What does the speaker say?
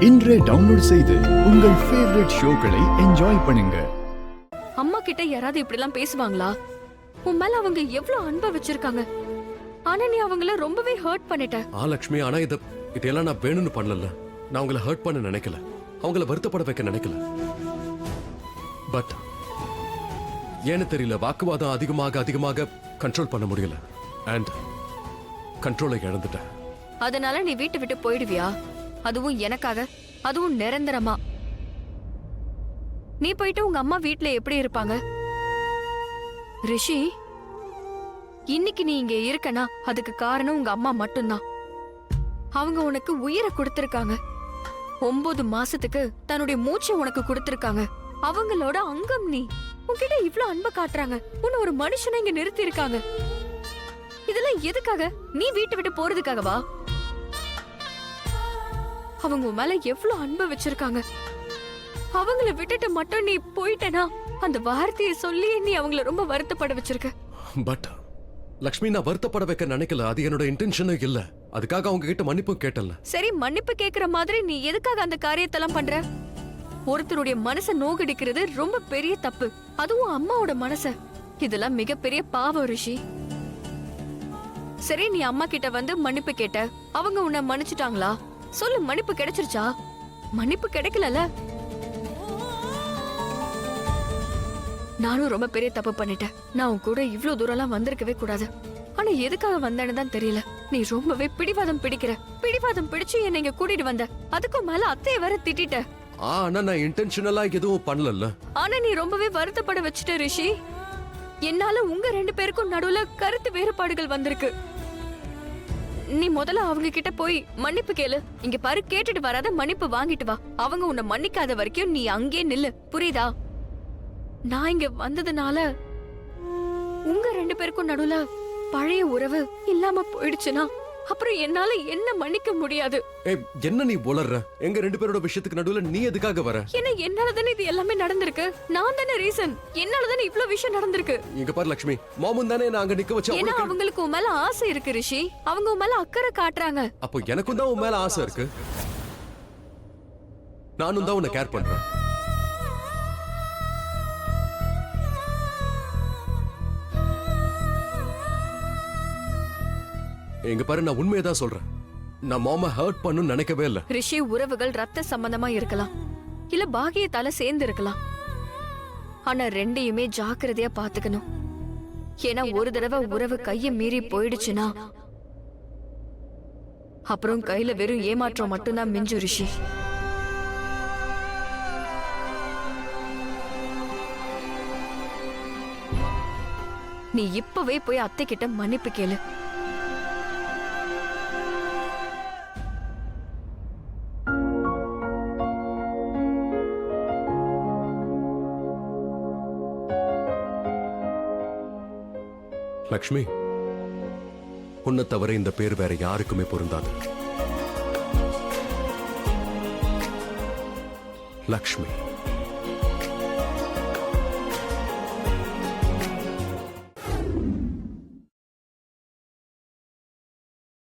இன்றே டவுன்லோட் செய்து உங்கள் ஃபேவரட் ஷோக்களை என்ஜாய் பண்ணுங்க. அம்மா கிட்ட யாராவது இப்படி எல்லாம் பேசுவாங்களா? உன் மேல அவங்க எவ்வளவு அன்பை வச்சிருக்காங்க. ஆனா நீ அவங்கள ரொம்பவே ஹர்ட் பண்ணிட்ட. லட்சுமி, ஆனா இதெல்லாம் நான் வேணும்னு பண்ணல. நான் அவங்கள ஹர்ட் பண்ண நினைக்கல, அவங்கள வருத்தப்பட வைக்க நினைக்கல. பட் ஏன்னு தெரியல, வாக்குவாதம் அதிகமாக கண்ட்ரோல் பண்ண முடியல. அண்ட் கண்ட்ரோலை இழந்துட்டேன். அதனால நீ வீட்டை விட்டு போயிடுவியா? அதுவும் எனக்காக, அதுவும் நிரந்தரமா? நீ போயிட்டு உங்க அம்மா வீட்ல எப்படி இருப்பாங்க? ரிஷி, இன்னைக்கு நீ இங்க இருக்கனா அதுக்கு காரணம் உங்க அம்மா மட்டும்தான். அவங்க உனக்கு உயிரை கொடுத்திருக்காங்க. 9 மாசத்துக்கு தன்னுடைய மூச்சை உனக்கு கொடுத்திருக்காங்க. அவங்களோட அங்கம் நீ. உன்கிட்ட இவ்ளோ அன்பை காட்டுறாங்க. உன்னை ஒரு மனுஷனை இங்க நிறுத்தி இருக்காங்க. இதெல்லாம் எதுக்காக? நீ வீட்டை விட்டு போறதுக்காகவா? அவங்க மேல எவ்வளவு அன்பை வச்சிருக்காங்க. அவங்கள விட்டுட்டு மட்டும் நீ போயிட்டனா அந்த வார்த்தையை சொல்லி நீ அவங்கள ரொம்ப வருத்தப்பட வச்சிருக்க. பட் லக்ஷ்மி, நான் வருத்தப்பட வைக்க நினைக்கல. அது என்னோட இன்டென்ஷனும் இல்ல. அதுக்காக அவங்க கிட்ட மன்னிப்பு கேட்டல. சரி, மன்னிப்பு கேக்குற மாதிரி நீ எதுக்காக அந்த காரியத்தெல்லாம் பண்ற? ஒருத்தருடைய மனச நோகடிக்கிறது ரொம்ப பெரிய தப்பு. அதுவும் அம்மாவோட மனச. இதெல்லாம் மிகப்பெரிய பாவம் ரிஷி. சரி, நீ அம்மா கிட்ட வந்து மன்னிப்பு கேட்ட. அவங்க உன்னை மன்னிச்சுட்டாங்களா? சொல்லு, மன்னிப்பு கிடைச்சிருச்சா? மன்னிப்பு கிடைக்கல. நானும் ரொம்ப பெரிய தப்பு பண்ணிட்டேன். நான் உன் கூட இவ்ளோ தூரம்லாம் வந்திருக்கவே கூடாது. ஆனா எதுக்காக வந்தேன்னு தான் தெரியல. நீ ரொம்பவே பிடிவாதம் பிடிக்கிற. பிடிவாதம் பிடிச்சு என்னை இங்க கூட்டிட்டு வந்த. அதுக்கும் மேல அத்தைய வர திட்டிட்ட. ஆனா நான் இன்டென்ஷனலா எதுவும் பண்ணல. ஆனா நீ ரொம்பவே வருத்தப்பட வச்சிட்ட ரிஷி. என்னால உங்க 2 பேருக்கும் நடுவுல கருத்து வேறுபாடுகள் வந்திருக்கு. நீ முதல்ல அவங்க கிட்ட போய் மன்னிப்பு கேளு. இங்க பாரு, கேட்டுட்டு வராத, மன்னிப்பு வாங்கிட்டு வா. அவங்க உன்னை மன்னிக்காத வரைக்கும் நீ அங்கே நில்லு, புரியுதா? நான் இங்க வந்ததுனால உங்க 2 பேருக்கும் நடுவுல பழைய உறவு இல்லாம போயிடுச்சுன்னா அப்புறம் என்னால என்ன மன்னிக்க முடியாது. என்ன நீ உளர்ற? எங்க 2 பேரோட விஷயத்துக்கு நடுவுல நீ எதுக்காக வர? ஏன்னா என்னாலதானே இது எல்லாமே நடந்திருக்கு. நான் தானே ரீசன். என்னாலதானே இவ்ளோ விஷயம் நடந்திருக்கு. இங்க பாரு லட்சுமி, மாமுன் தானே நான் அங்க நிக்க வச்ச. ஏன்னா அவங்களுக்கு உன் மேல ஆசை இருக்கு ரிஷி. அவங்க உன் மேல அக்கறை காட்டுறாங்க. அப்போ எனக்கும் தான் உன் மேல ஆசை இருக்கு. நானும் தான் உன்னை கேர் பண்றேன். எங்க பாரு, நான் உண்மையதான் சொல்றேன். நான் மாமா ஹர்ட் பண்ணனும் நினைக்கவே இல்ல. ரிஷி, உறவுகள் ரத்த சம்பந்தமா இருக்கலாம், இல்ல பாகியத்தால சேர்ந்து இருக்கலாம். ஆனா ரெண்டையுமே ஜாக்கிரதையா பாத்துக்கணும். ஏன்னா ஒரு தடவை உறவு கைய மீறி போயிடுச்சுன்னா அப்புறம் கையில வெறும் ஏமாற்றம் மட்டும்தான் மிஞ்சு ரிஷி. நீ இப்பவே போய் அத்தை கிட்ட மன்னிப்பு கேளு. லக்ஷ்மி, உன்னை தவிர இந்த பேர் வேற யாருக்குமே பொருந்தாது. லக்ஷ்மி.